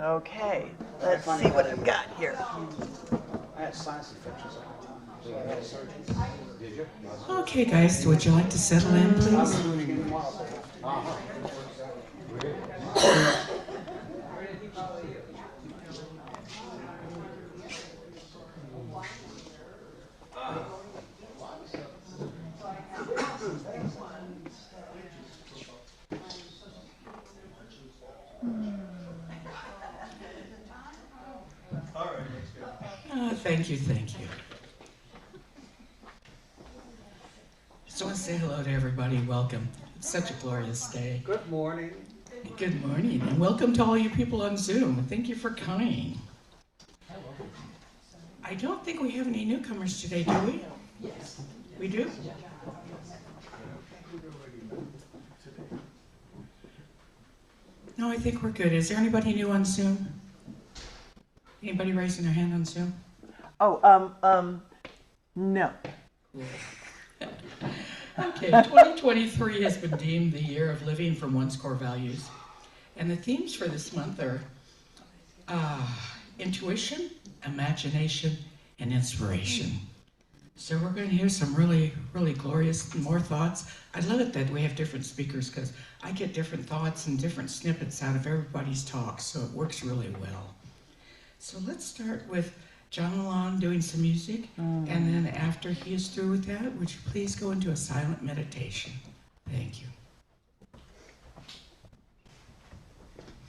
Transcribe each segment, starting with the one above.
Okay, let's see what I've got here. I had sinus infections all the time, so I had a surgery. Did you? Okay, guys, would you like to settle in, I'll be please? doing it again tomorrow. Thank you, thank you. Just want to say hello to everybody. Welcome. It's such a glorious day. Good morning. Good morning, and welcome to all you people on Zoom. Thank you for coming. I don't think we have any newcomers today, do we? Yes. We do? No, I think we're good. Is there anybody new on Zoom? Anybody raising their hand on Zoom? Oh, no. Okay, 2023 has been deemed the year of living from one's core values. And the themes for this month are intuition, imagination, and inspiration. So we're going to hear some really, really glorious more thoughts. I love it that we have different speakers because I get different thoughts and different snippets out of everybody's talk, so it works really well. So let's start with John LaLonde doing some music, and then after he is through with that, would you please go into a silent meditation? Thank you.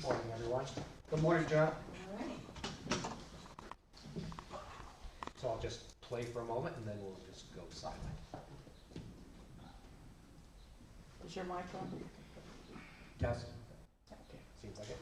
Morning, everyone. Good morning, John. So I'll just play for a moment and then we'll just go silent. Is your mic on? Yes? Okay, seems like it.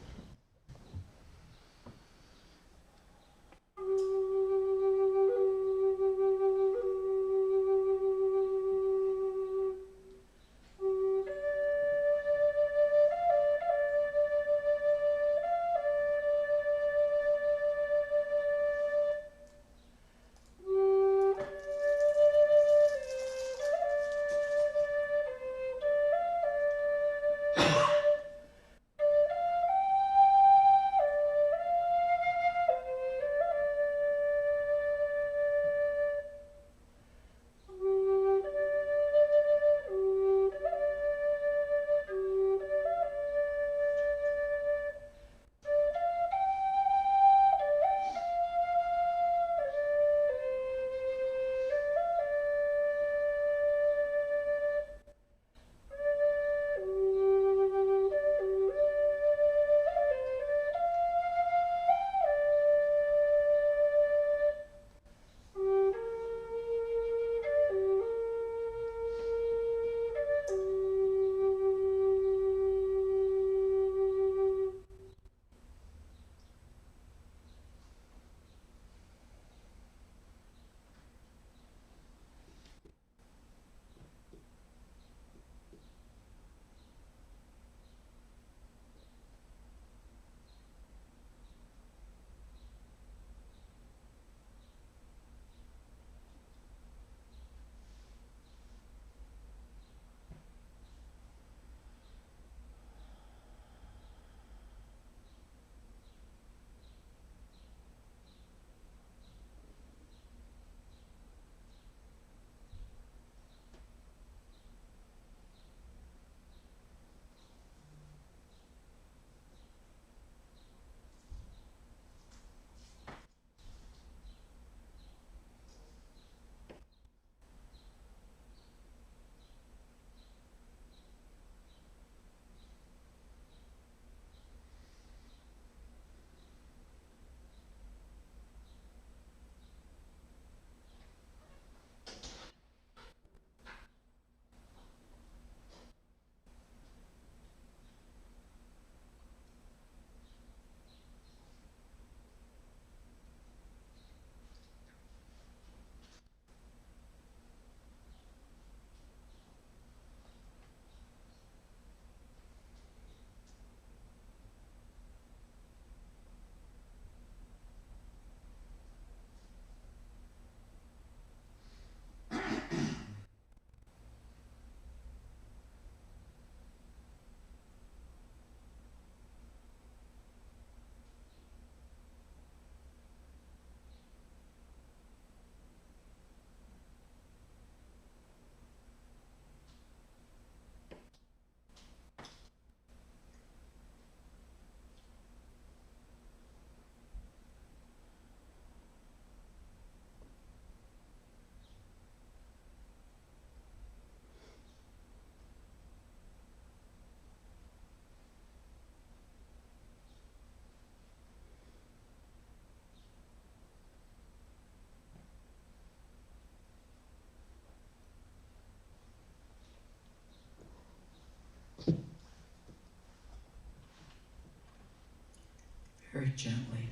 very gently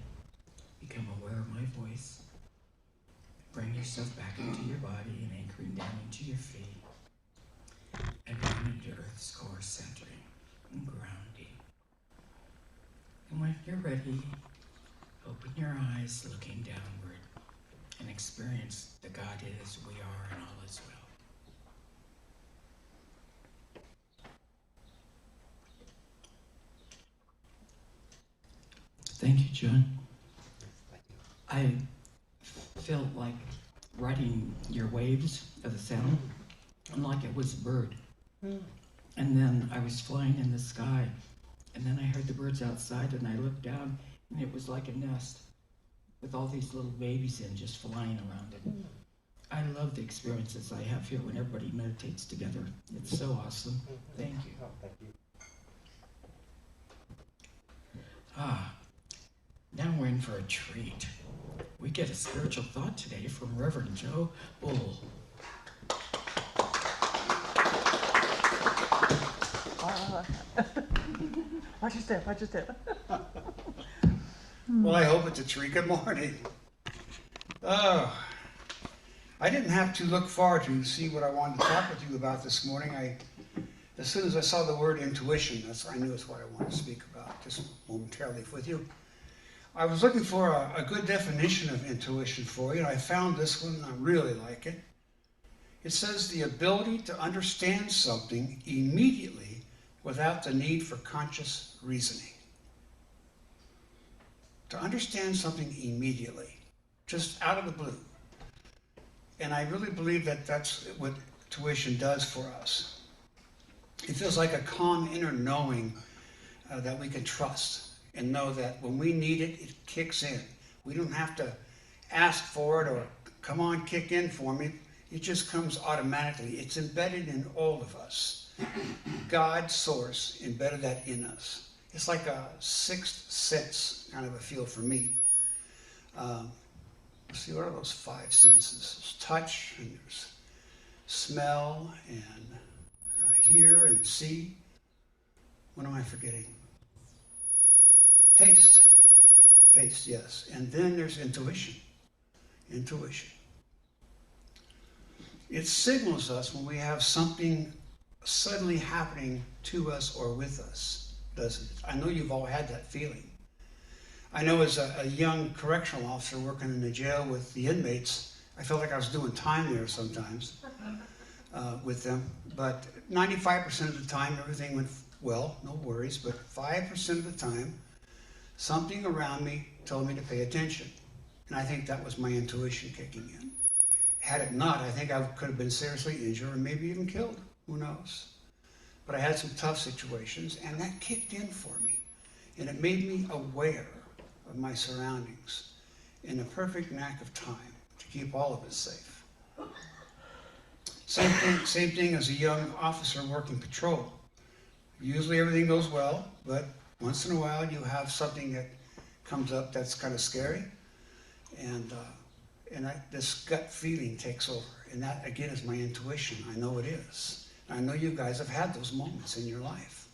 become aware of my voice. Bring yourself back into your body and anchoring down into your feet. And run into Earth's core, centering and grounding. And when you're ready, open your eyes, looking downward, and experience the God is, we are, and all is well. Thank you, John. I felt like riding your waves of the sound, and like it was a bird. And then I was flying in the sky, and then I heard the birds outside, and I looked down, and it was like a nest with all these little babies in, just flying around it. I love the experiences I have here when everybody meditates together. It's so awesome. Thank you. Thank you. Now we're in for a treat. We get a spiritual thought today from Reverend Joe Bull. Watch your step, watch your step. Well, I hope it's a treat. Good morning. Oh, I didn't have to look far to see what I wanted to talk with you about this morning. As soon as I saw the word intuition, I knew it's what I wanted to speak about just momentarily with you. I was looking for a good definition of intuition for you, and I found this one, and I really like it. It says the ability to understand something immediately without the need for conscious reasoning. To understand something immediately, just out of the blue. And I really believe that that's what intuition does for us. It feels like a calm inner knowing that we can trust and know that when we need it, it kicks in. We don't have to ask for it or come on, kick in for me. It just comes automatically. It's embedded in all of us. God's source embedded that in us. It's like a sixth sense kind of a feel for me. Let's see, what are those five senses? There's touch, and there's smell, and hear and see. What am I forgetting? Taste. Taste, yes. And then there's intuition. Intuition. It signals us when we have something suddenly happening to us or with us, doesn't it? I know you've all had that feeling. I know as a young correctional officer working in the jail with the inmates, I felt like I was doing time there sometimes with them. But 95% of the time, everything went well, no worries. But 5% of the time, something around me told me to pay attention. And I think that was my intuition kicking in. Had it not, I think I could have been seriously injured or maybe even killed. Who knows? But I had some tough situations, and that kicked in for me. And it made me aware of my surroundings in a perfect knack of time to keep all of us safe. Same thing as a young officer working patrol. Usually everything goes well, but once in a while you have something that comes up that's kind of scary, and this gut feeling takes over. And that, again, is my intuition. I know it is. And I know you guys have had those moments in your life.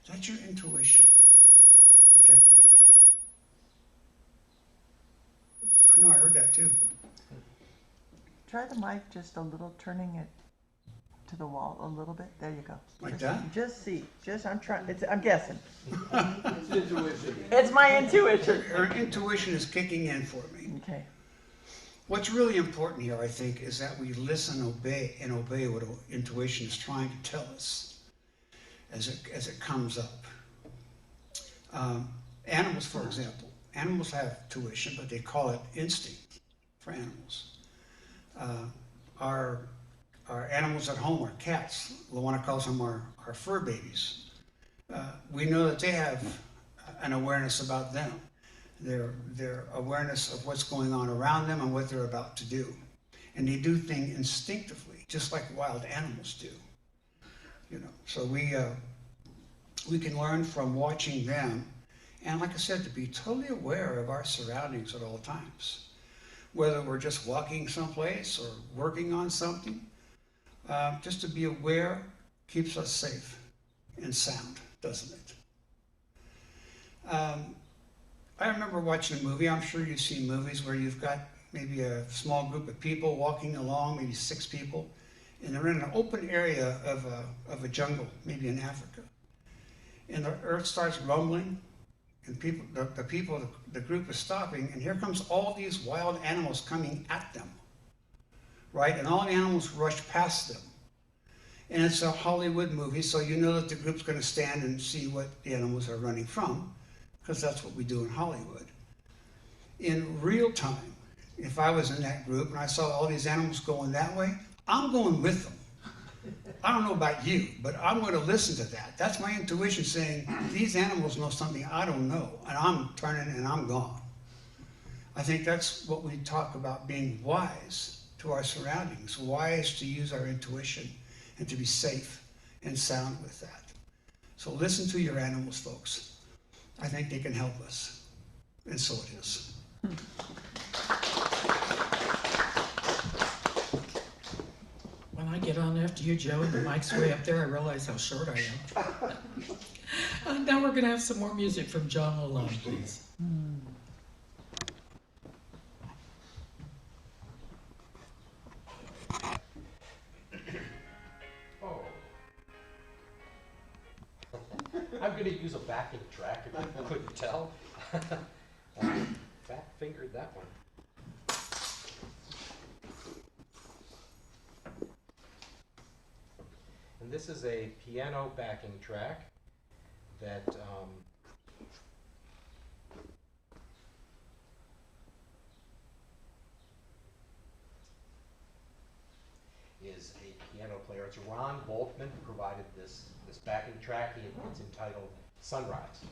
That's your intuition protecting you. I know I heard that too. Try the mic just a little, turning it to the wall a little bit. There you go. Like just, that? Just see. I'm guessing. It's intuition. It's my intuition. Her intuition is kicking in for me. Okay. What's really important here, I think, is that we listen, obey what intuition is trying to tell us as it comes up. Animals, for example. Animals have tuition, but they call it instinct for animals. Our animals at home, our cats, LaLonde calls them our fur babies. We know that they have an awareness about them. Their awareness of what's going on around them and what they're about to do. And they do things instinctively, just like wild animals do. You know, so we can learn from watching them, and like I said, to be totally aware of our surroundings at all times. Whether we're just walking someplace or working on something, just to be aware keeps us safe and sound, doesn't it? I remember watching a movie, I'm sure you've seen movies where you've got maybe a small group of people walking along, maybe 6 people, and they're in an open area of a jungle, maybe in Africa. And the earth starts rumbling, and the group is stopping, and here comes all these wild animals coming at them, right? And all the animals rush past them. And it's a Hollywood movie, so you know that the group's going to stand and see what the animals are running from, because that's what we do in Hollywood. In real time, if I was in that group and I saw all these animals going that way, I'm going with them. I don't know about you, but I'm going to listen to that. That's my intuition saying, these animals know something I don't know, and I'm turning and I'm gone. I think that's what we talk about, being wise to our surroundings, wise to use our intuition and to be safe and sound with that. So listen to your animals, folks. I think they can help us, and so it is. When I get on after you, Joe, and the mic's way up there, I realize how short I am. Now we're going to have some more music from John LaLonde, please. Oh. I'm going to use a backing track if you couldn't tell. Fat fingered that one. And this is a piano backing track that is a piano player. It's Ron Boltman who provided this backing track. It's entitled Sunrise.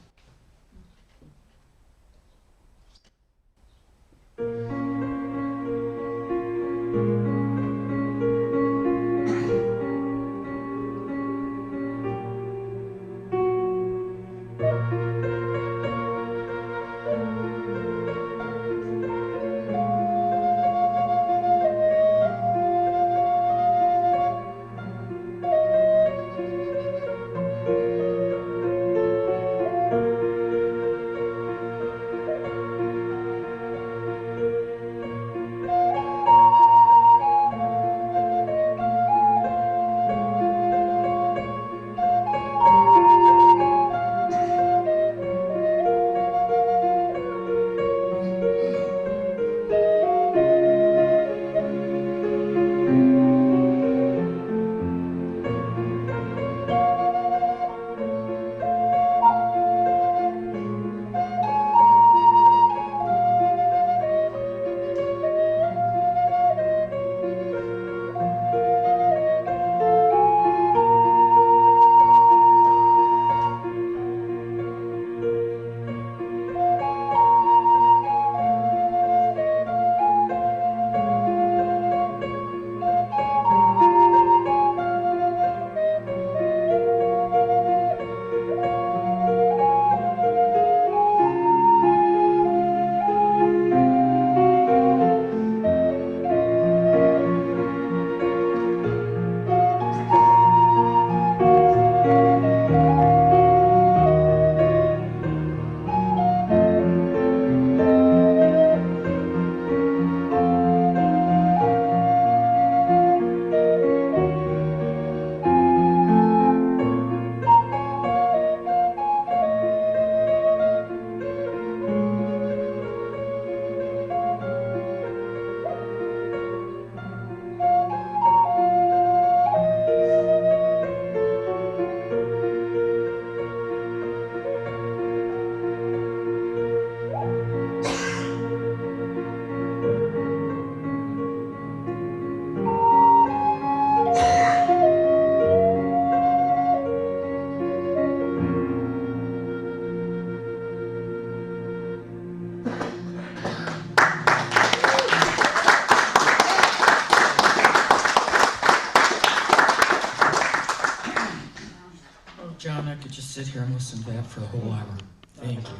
John, I could just sit here and listen to that for a whole hour. Thank you.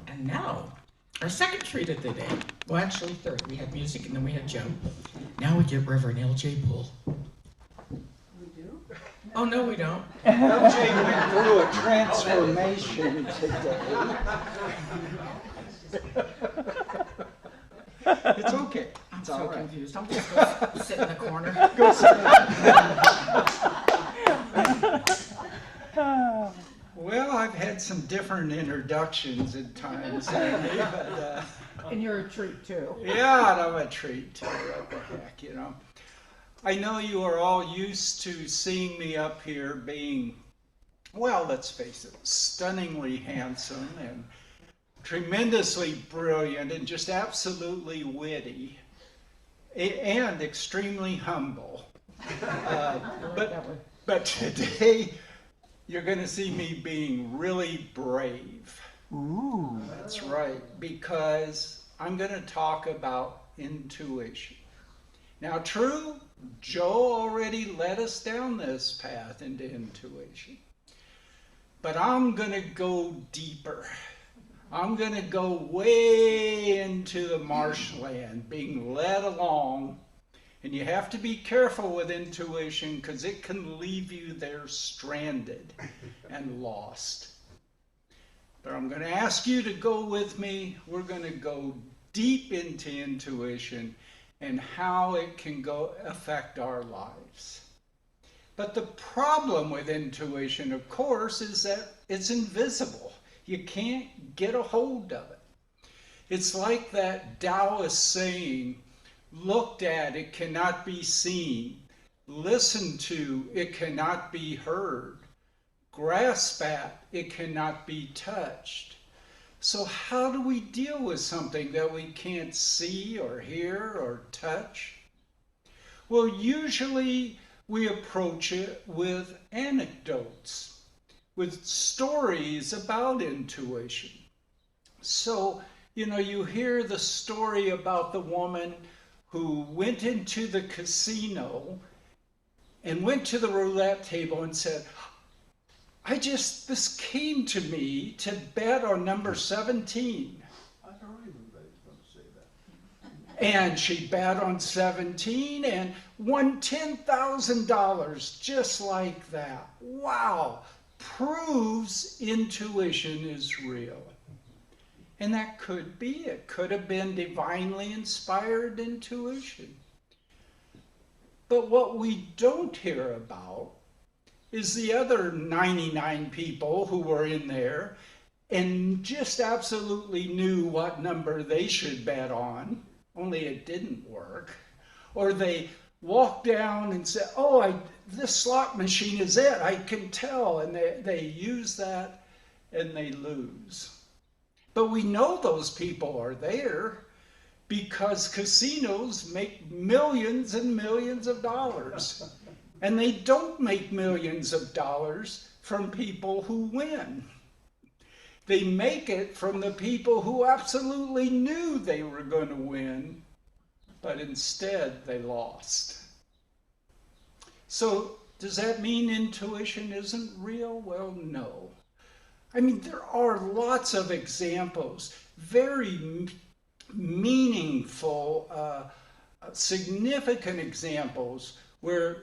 And now, our second treat of the day. Well, actually, third. We had music and then we had Joe. Now we get Reverend L.J. Poole. We do? Oh, no, we don't. LJ went through a transformation today. It's okay. I'm It's so all right. confused. I'll just go sit in the corner. Go sit. Well, I've had some different introductions at times, but And you're a treat, too. yeah, I'm a treat too. What the heck, you know. I know you are all used to seeing me up here being, well, let's face it, stunningly handsome and tremendously brilliant and just absolutely witty and extremely humble. But today you're going to see me being really brave. Ooh. That's right, because I'm going to talk about intuition. Now, true, Joe already led us down this path into intuition. But I'm going to go deeper. I'm going to go way into the marshland, being led along. And you have to be careful with intuition because it can leave you there stranded and lost. But I'm going to ask you to go with me. We're going to go deep into intuition and how it can affect our lives. But the problem with intuition, of course, is that it's invisible. You can't get a hold of it. It's like that Taoist saying, looked at, it cannot be seen. Listened to, it cannot be heard. Grasp at, it cannot be touched. So how do we deal with something that we can't see or hear or touch? Well, usually we approach it with anecdotes, with stories about intuition. So, you hear the story about the woman who went into the casino and went to the roulette table and said, this came to me to bet on number 17. I don't remember going to say that. And she bet on 17 and won $10,000 just like that. Wow, proves intuition is real. And that could be, it could have been divinely inspired intuition. But what we don't hear about is the other 99 people who were in there and just absolutely knew what number they should bet on, only it didn't work. Or they walked down and said, this slot machine is it, I can tell, and they use that and they lose. But we know those people are there because casinos make millions and millions of dollars. And they don't make millions of dollars from people who win. They make it from the people who absolutely knew they were going to win, but instead they lost. So does that mean intuition isn't real? Well, no. I mean, there are lots of examples, very meaningful, significant examples where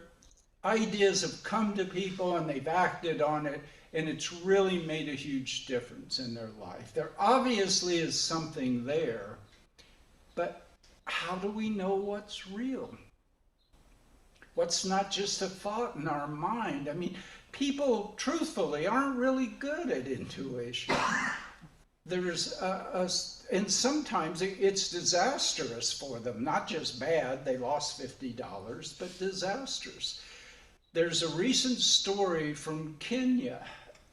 ideas have come to people and they've acted on it, and it's really made a huge difference in their life. There obviously is something there, but how do we know what's real? What's not just a thought in our mind? I mean, people, truthfully, aren't really good at intuition. And sometimes it's disastrous for them, not just bad, they lost $50, but disastrous. There's a recent story from Kenya,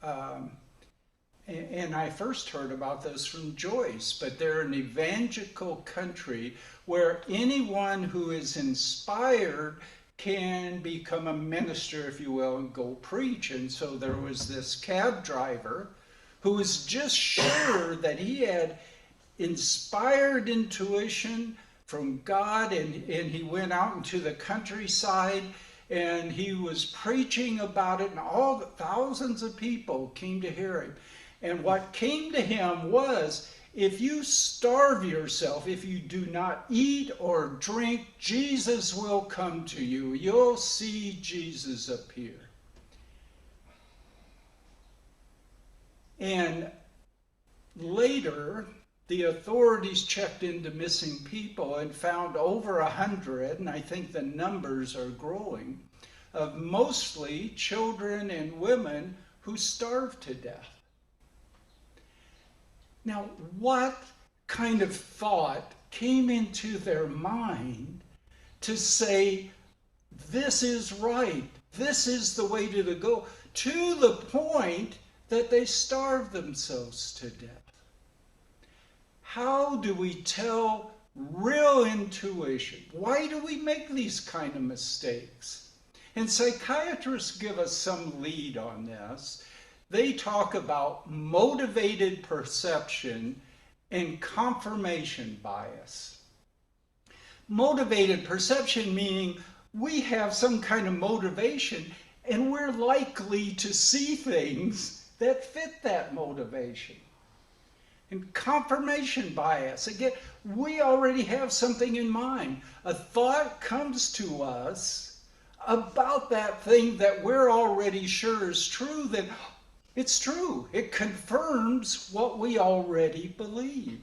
and I first heard about this from Joyce, but they're an evangelical country where anyone who is inspired can become a minister, if you will, and go preach. And so there was this cab driver who was just sure that he had inspired intuition from God, and he went out into the countryside and he was preaching about it, and all the thousands of people came to hear him. And what came to him was, if you starve yourself, if you do not eat or drink, Jesus will come to you. You'll see Jesus appear. And later, the authorities checked into missing people and found over 100, and I think the numbers are growing, of mostly children and women who starved to death. Now, what kind of thought came into their mind to say, this is right, this is the way to go, to the point that they starved themselves to death? How do we tell real intuition? Why do we make these kind of mistakes? And psychiatrists give us some lead on this. They talk about motivated perception and confirmation bias. Motivated perception meaning we have some kind of motivation and we're likely to see things that fit that motivation. And confirmation bias, again, we already have something in mind. A thought comes to us about that thing that we're already sure is true, then it's true. It confirms what we already believe.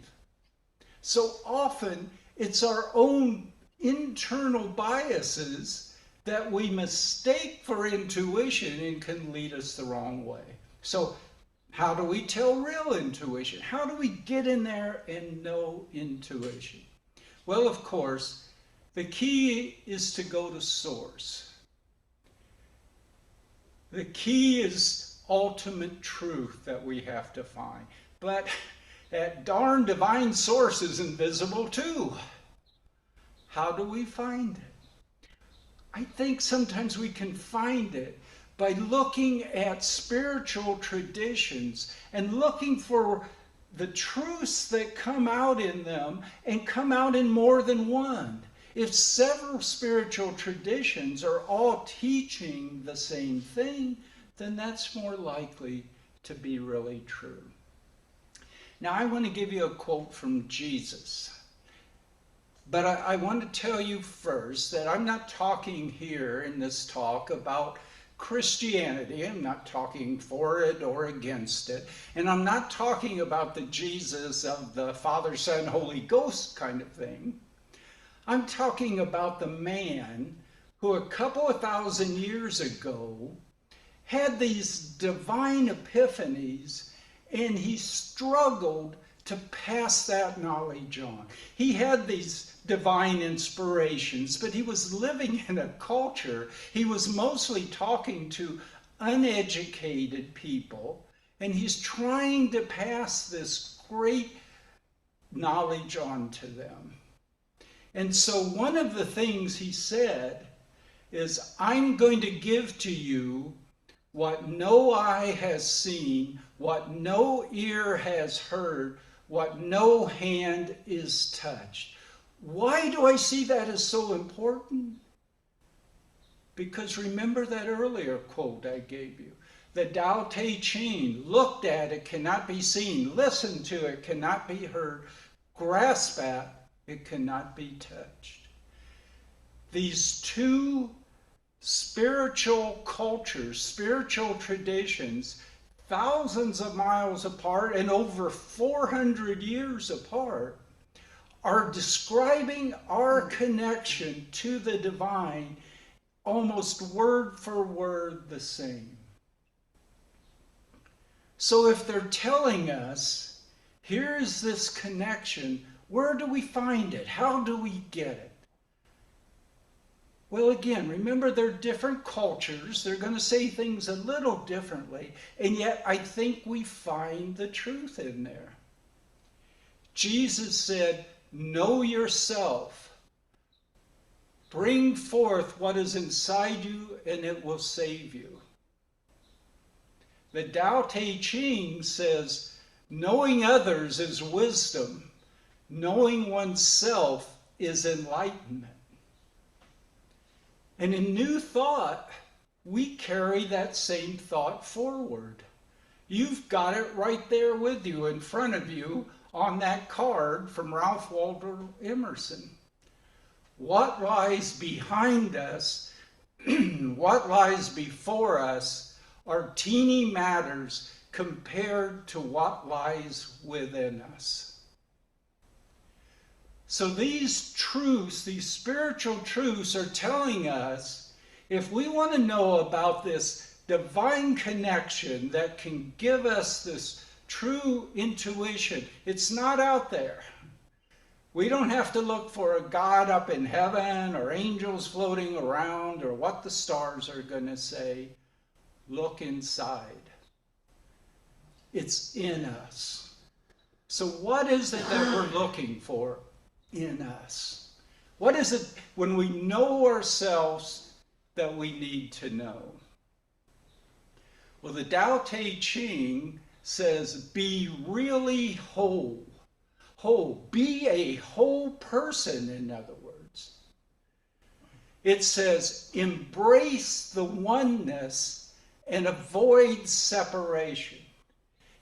So often, it's our own internal biases that we mistake for intuition and can lead us the wrong way. So how do we tell real intuition? How do we get in there and know intuition? Well, of course, the key is to go to source. The key is ultimate truth that we have to find. But that darn divine source is invisible too. How do we find it? I think sometimes we can find it by looking at spiritual traditions and looking for the truths that come out in them and come out in more than one. If several spiritual traditions are all teaching the same thing, then that's more likely to be really true. Now, I want to give you a quote from Jesus. But I want to tell you first that I'm not talking here in this talk about Christianity. I'm not talking for it or against it. And I'm not talking about the Jesus of the Father, Son, Holy Ghost kind of thing. I'm talking about the man who a couple of thousand years ago had these divine epiphanies, and he struggled to pass that knowledge on. He had these divine inspirations, but he was living in a culture. He was mostly talking to uneducated people, and he's trying to pass this great knowledge on to them. And so one of the things he said is, I'm going to give to you what no eye has seen, what no ear has heard, what no hand is touched. Why do I see that as so important? Because remember that earlier quote I gave you. The Tao Te Ching, looked at, it cannot be seen. Listened to, it cannot be heard. Grasp at, it cannot be touched. These two spiritual cultures, spiritual traditions, thousands of miles apart and over 400 years apart, are describing our connection to the divine almost word for word the same. So if they're telling us, here's this connection, where do we find it? How do we get it? Well, again, remember they're different cultures. They're going to say things a little differently, and yet I think we find the truth in there. Jesus said, know yourself. Bring forth what is inside you, and it will save you. The Tao Te Ching says, knowing others is wisdom. Knowing oneself is enlightenment. And in New Thought, we carry that same thought forward. You've got it right there with you, in front of you, on that card from Ralph Waldo Emerson. What lies behind us, what lies before us, are teeny matters compared to what lies within us. So these truths, these spiritual truths, are telling us if we want to know about this divine connection that can give us this true intuition, it's not out there. We don't have to look for a God up in heaven or angels floating around or what the stars are going to say. Look inside. It's in us. So what is it that we're looking for in us? What is it when we know ourselves that we need to know? Well, the Tao Te Ching says, be really whole. Whole. Be a whole person, in other words. It says, embrace the oneness and avoid separation.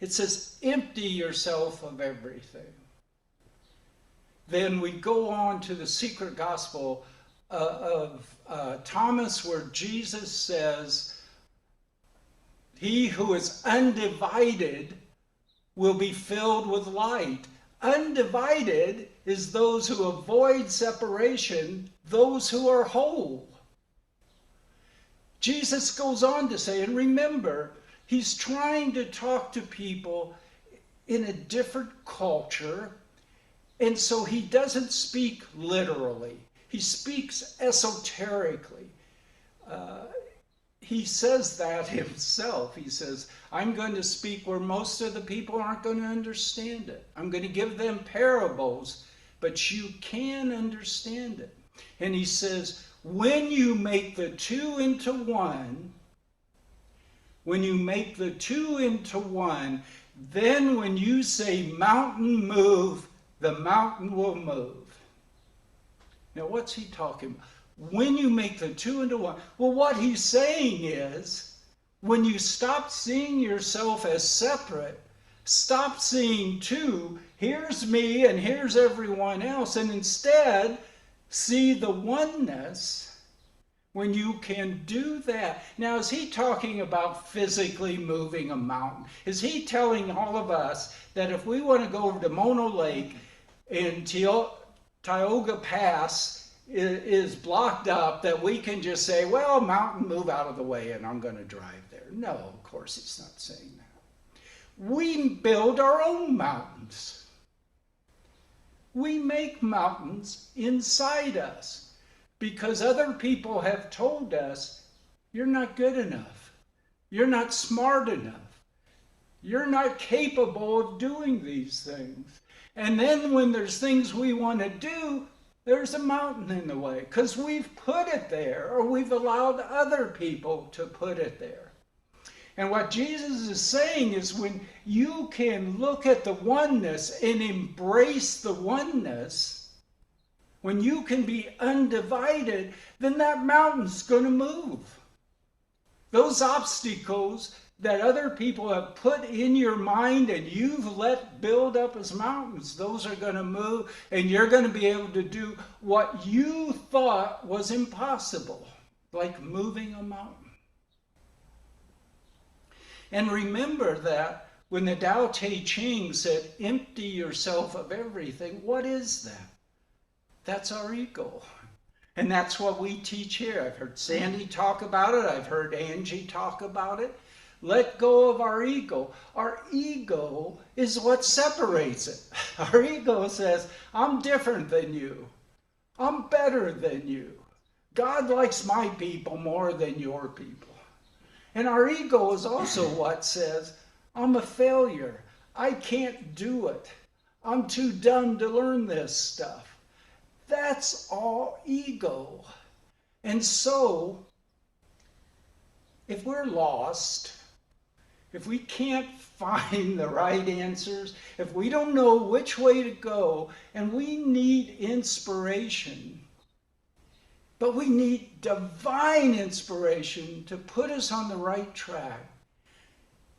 It says, empty yourself of everything. Then we go on to the secret gospel of Thomas, where Jesus says, he who is undivided will be filled with light. Undivided is those who avoid separation, those who are whole. Jesus goes on to say, and remember, he's trying to talk to people in a different culture, and so he doesn't speak literally. He speaks esoterically. He says that himself. He says, I'm going to speak where most of the people aren't going to understand it. I'm going to give them parables, but you can understand it. And he says, when you make the two into one, then when you say mountain move, the mountain will move. Now what's he talking about? When you make the two into one. Well, what he's saying is, when you stop seeing yourself as separate, stop seeing two, here's me and here's everyone else, and instead see the oneness, when you can do that. Now, is he talking about physically moving a mountain? Is he telling all of us that if we want to go over to Mono Lake and Tioga Pass is blocked up, that we can just say, well, mountain, move out of the way and I'm going to drive there? No, of course he's not saying that. We build our own mountains. We make mountains inside us because other people have told us, you're not good enough. You're not smart enough. You're not capable of doing these things. And then when there's things we want to do, there's a mountain in the way because we've put it there, or we've allowed other people to put it there. And what Jesus is saying is, when you can look at the oneness and embrace the oneness, when you can be undivided, then that mountain's going to move. Those obstacles that other people have put in your mind and you've let build up as mountains, those are going to move, and you're going to be able to do what you thought was impossible, like moving a mountain. And remember that when the Tao Te Ching said, empty yourself of everything, what is that? That's our ego. And that's what we teach here. I've heard Sandy talk about it. I've heard Angie talk about it. Let go of our ego. Our ego is what separates it. Our ego says, I'm different than you. I'm better than you. God likes my people more than your people. And our ego is also what says, I'm a failure. I can't do it. I'm too dumb to learn this stuff. That's all ego. And so, if we're lost, if we can't find the right answers, if we don't know which way to go, and we need inspiration, but we need divine inspiration to put us on the right track,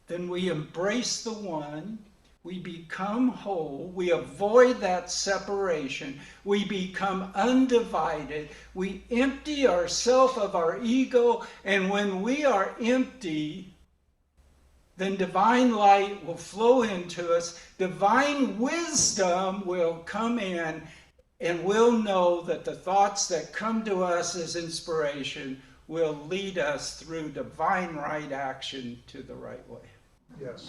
then we embrace the one, we become whole, we avoid that separation, we become undivided, we empty ourselves of our ego, and when we are empty, then divine light will flow into us. Divine wisdom will come in, and we'll know that the thoughts that come to us as inspiration will lead us through divine right action to the right way. Yes.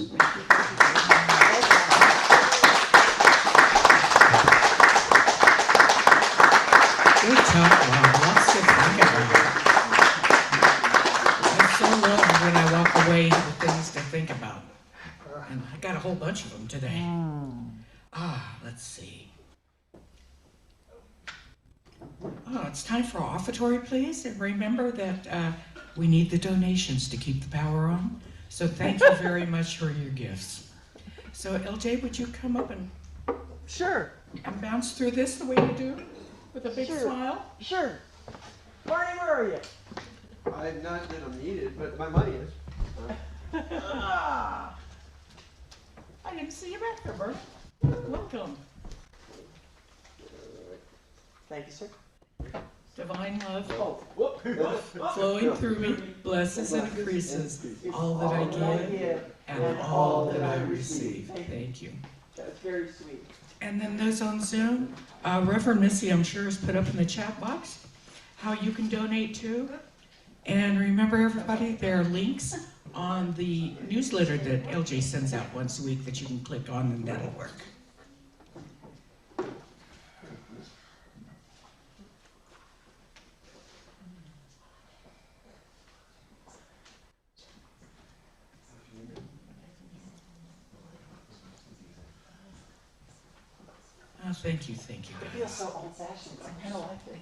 Good job, Rob. Lots to think about. I so love when I walk away with things to think about. And I got a whole bunch of them today. Let's see. It's time for offertory, please. And remember that we need the donations to keep the power on. So thank you very much for your gifts. So LJ, would you come up and Sure, bounce through this the way you do? With a big Sure. smile? sure. Barney, where are you? I'm not that I'm needed, but my money is. I didn't see you back there, Bert. Welcome. Thank you, sir. Divine love Whoop. flowing through me blesses and increases all that I give and all that I receive. Thank you. That's very sweet. And then those on Zoom, Reverend Missy, I'm sure, has put up in the chat box how you can donate too. And remember, everybody, there are links on the newsletter that LJ sends out once a week that you can click on, and that'll work. Oh, thank you, I feel so old-fashioned. I kind of like it.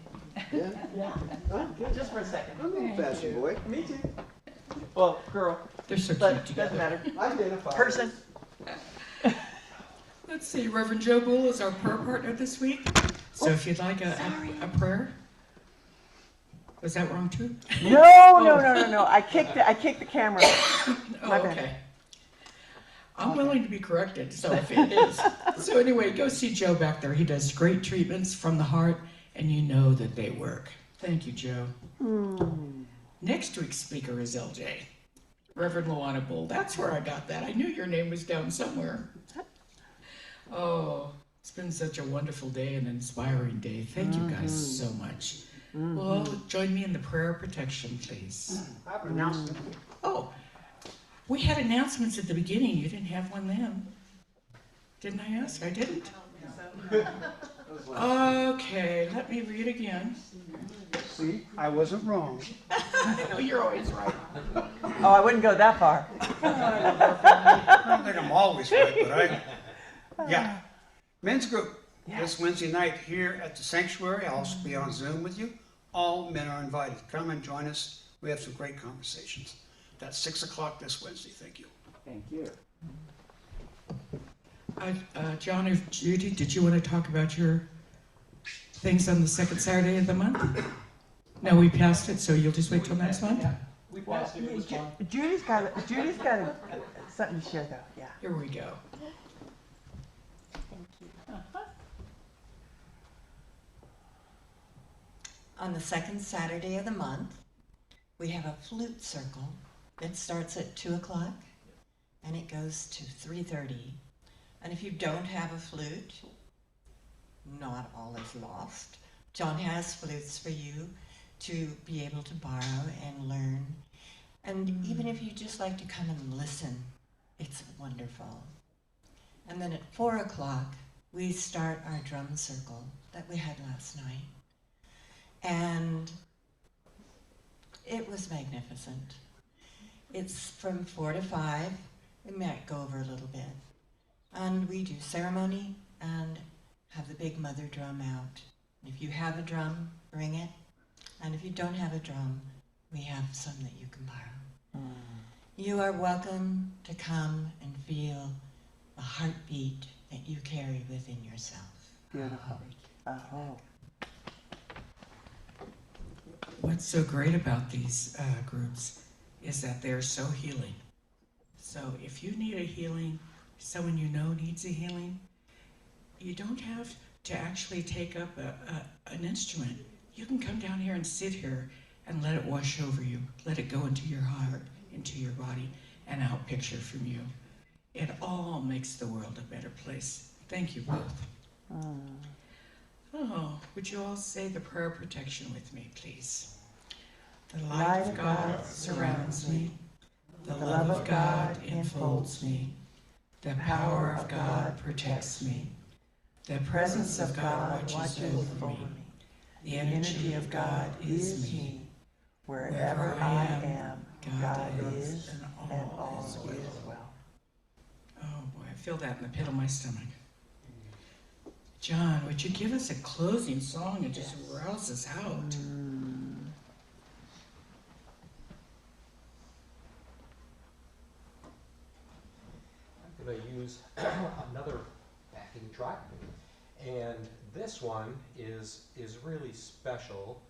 Yeah, Yeah, I'm good. just for a second. I'm an old-fashioned boy. Me too. Well, girl, They're so cute but doesn't together. matter. Identify. Person. Let's see, Reverend Joe Bull is our prayer partner this week. So if you'd like a prayer. Was that wrong too? No. I kicked the camera. Oh, My bad. okay. I'm willing to be corrected, so if it is. So anyway, go see Joe back there. He does great treatments from the heart, and you know that they work. Thank you, Joe. Next week's speaker is LJ, Reverend LaLonde Bull. That's where I got that. I knew your name was down somewhere. Oh, it's been such a wonderful day, an inspiring day. Thank you guys so much. Well, join me in the prayer of protection, please. I have an announcement. Oh, we had announcements at the beginning. You didn't have one then. Didn't I ask? I didn't. Okay, let me read again. See, I wasn't wrong. I know you're always right. Oh, I wouldn't go that far. I don't think I'm always right, but yeah. Men's group this Wednesday night here at the sanctuary. I'll also be on Zoom with you. All men are invited. Come and join us. We have some great conversations. That's 6 o'clock this Wednesday. Thank you. Thank you. John or Judy, did you want to talk about your things on the second Saturday of the month? No, we passed it, so you'll just wait till next month? We passed it, it was fun. Judy's got something to share though. Yeah. Here we go. On the second Saturday of the month, we have a flute circle. It starts at 2 o'clock and it goes to 3:30. And if you don't have a flute, not all is lost. John has flutes for you to be able to borrow and learn. And even if you just like to come and listen, it's wonderful. And then at 4 o'clock, we start our drum circle that we had last night. And it was magnificent. It's from 4 to 5. We might go over a little bit. And we do ceremony and have the big mother drum out. If you have a drum, bring it. And if you don't have a drum, we have some that you can borrow. You are welcome to come and feel the heartbeat that you carry within yourself. Beautiful. Oh. What's so great about these groups is that they're so healing. So if you need a healing, someone you know needs a healing, you don't have to actually take up an instrument. You can come down here and sit here and let it wash over you. Let it go into your heart, into your body, and out picture from you. It all makes the world a better place. Thank you both. Oh, would you all say the prayer of protection with me, please? The light of God surrounds me. The love of God enfolds me. The power of God protects me. The presence of God watches over me. The energy of God is me. Wherever I am, God is, and all is well. Oh boy, I feel that in the pit of my stomach. John, would you give us a closing song and just rouse us out? I'm going to use another backing track, and this one is really special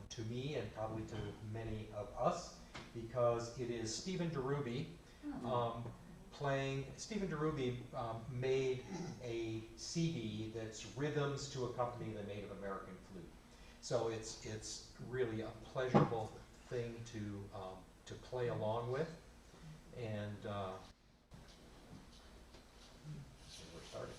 to me and probably to many of us, because it is Stephen DeRuby playing. Stephen DeRuby made a CD that's rhythms to accompany the Native American flute. So it's really a pleasurable thing to play along with, and we're starting.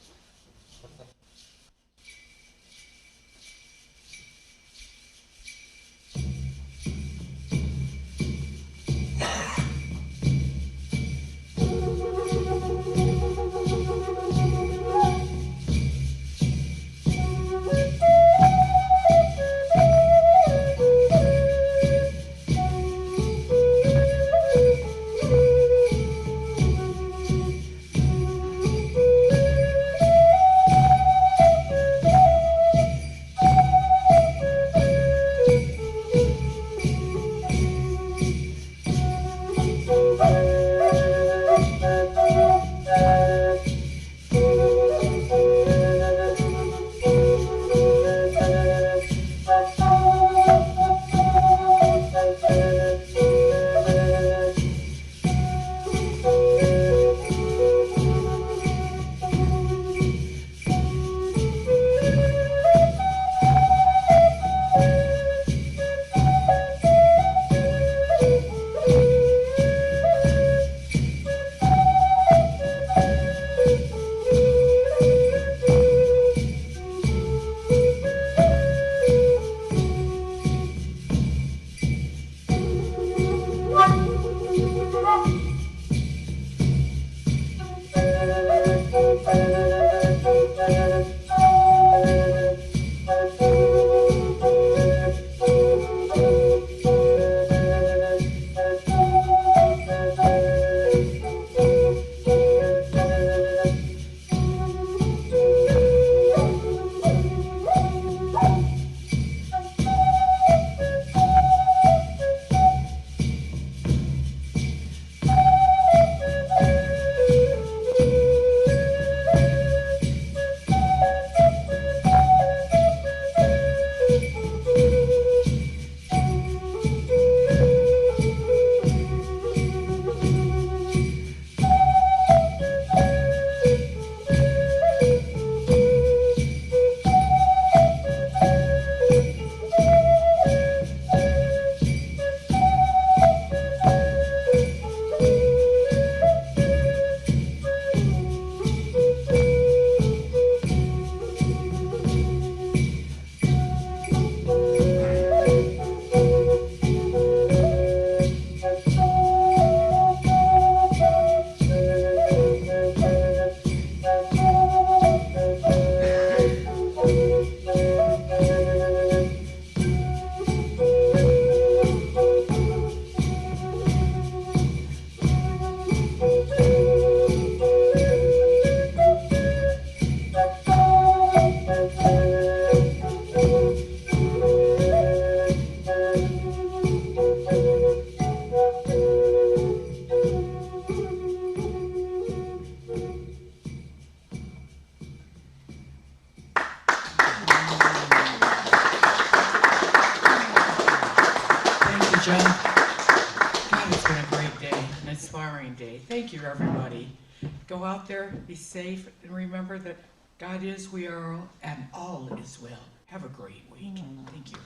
John. God, it's been a great day, an inspiring day. Thank you, everybody. Go out there, be safe, and remember that God is, we are all, and all is well. Have a great week. Thank you.